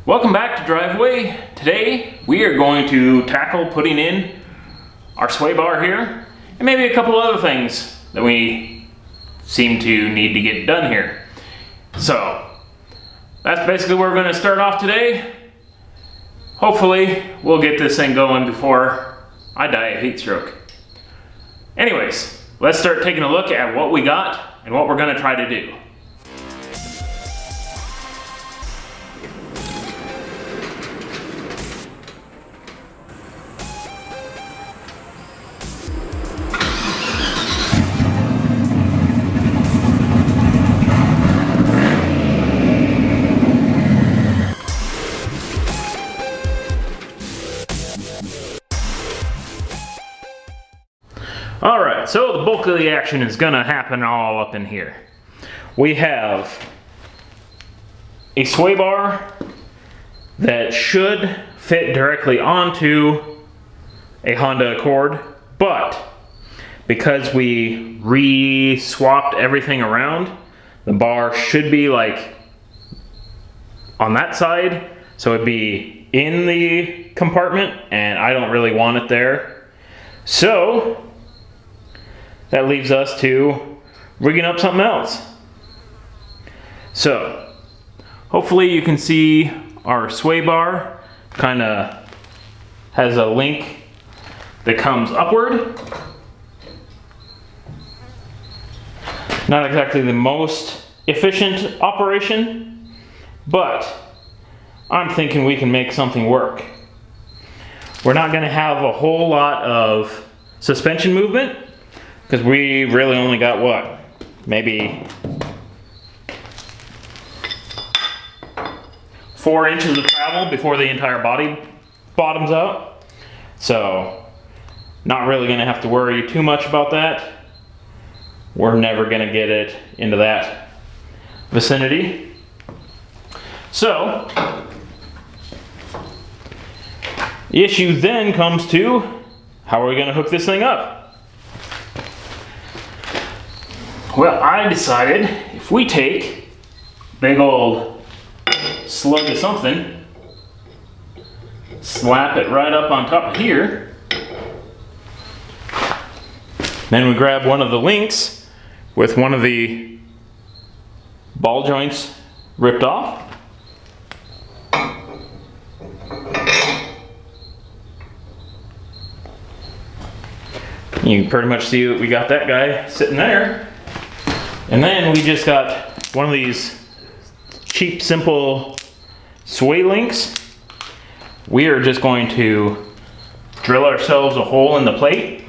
Welcome back to Driveway. Today we are going to tackle putting in our sway bar here and maybe a couple other things that we seem to need to get done here. So that's basically where we're going to start off today. Hopefully we'll get this thing going before I die of heat stroke. Anyways, let's start taking a look at what we got and what we're going to try to do. Alright, so the bulk of the action is gonna happen all up in here. We have a sway bar that should fit directly onto a Honda Accord, but because we re-swapped everything around, the bar should be like on that side, so it'd be in the compartment, and I don't really want it there. So that leaves us to rigging up something else. So hopefully you can see our sway bar kind of has a link that comes upward. Not exactly the most efficient operation, but I'm thinking we can make something work. We're not going to have a whole lot of suspension movement, because we really only got what? Maybe 4 inches of travel before the entire body bottoms out. So, not really gonna have to worry too much about that. We're never gonna get it into that vicinity. So, the issue then comes to, how are we gonna hook this thing up? Well, I decided if we take a big old slug of something, slap it right up on top of here, then we grab one of the links with one of the ball joints ripped off. You can pretty much see that we got that guy sitting there. And then we just got one of these cheap, simple sway links. We are just going to drill ourselves a hole in the plate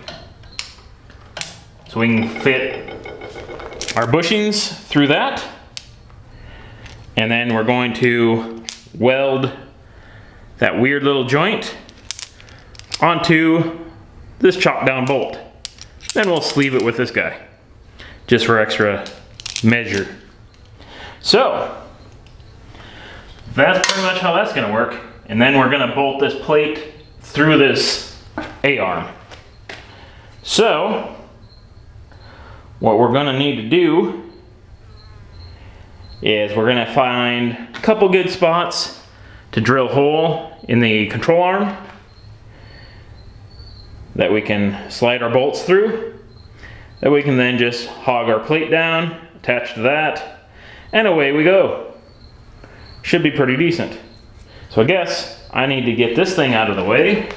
so we can fit our bushings through that. And then we're going to weld that weird little joint onto this chopped down bolt. Then we'll sleeve it with this guy, just for extra measure. So that's pretty much how that's gonna work. And then we're gonna bolt this plate through this A-arm. So what we're gonna need to do is we're gonna find a couple good spots to drill a hole in the control arm that we can slide our bolts through. That we can then just hog our plate down, attach to that, and away we go. Should be pretty decent. So I guess I need to get this thing out of the way.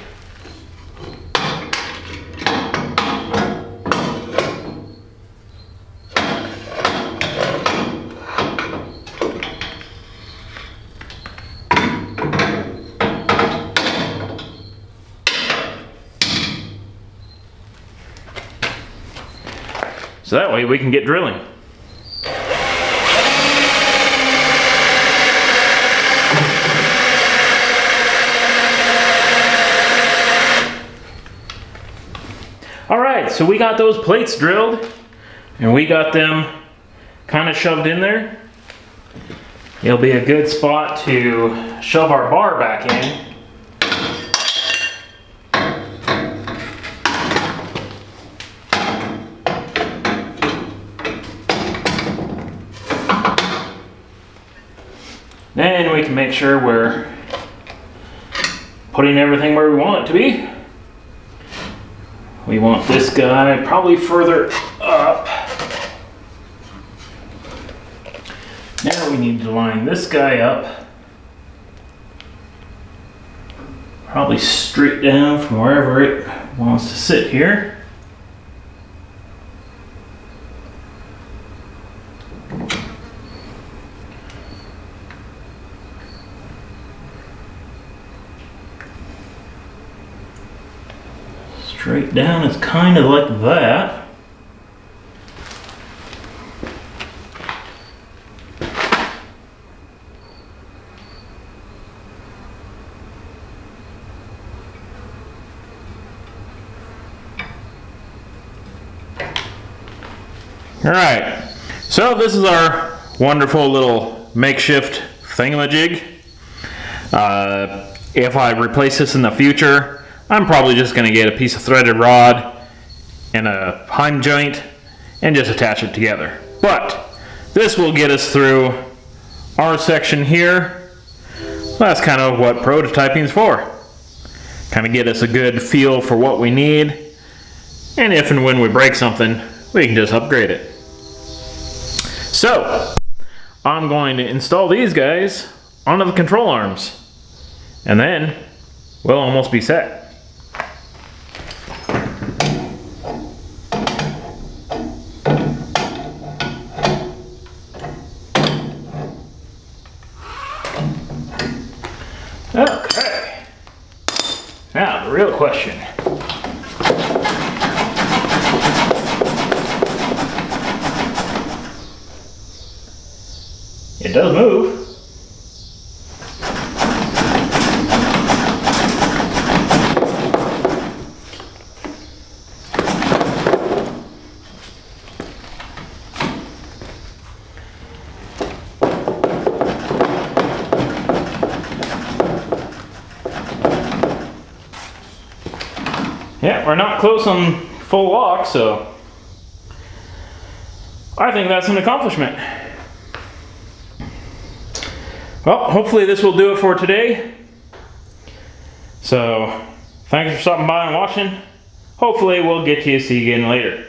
So that way we can get drilling. Alright, so we got those plates drilled and we got them kind of shoved in there. It'll be a good spot to shove our bar back in. Then we can make sure we're putting everything where we want it to be. We want this guy probably further up. Now we need to line this guy up. Probably straight down from wherever it wants to sit here. Straight down is kind of like that. All right, so this is our wonderful little makeshift thingamajig. If I replace this in the future, I'm probably just going to get a piece of threaded rod and a heim joint and just attach it together. But this will get us through our section here. That's kind of what prototyping is for. Kind of get us a good feel for what we need, and if and when we break something, we can just upgrade it. So, I'm going to install these guys onto the control arms, and then we'll almost be set. Okay, now the real question. It does move. Yeah, we're not close on full lock, so I think that's an accomplishment. Well, hopefully this will do it for today. So, thanks for stopping by and watching. Hopefully we'll get to see you again later.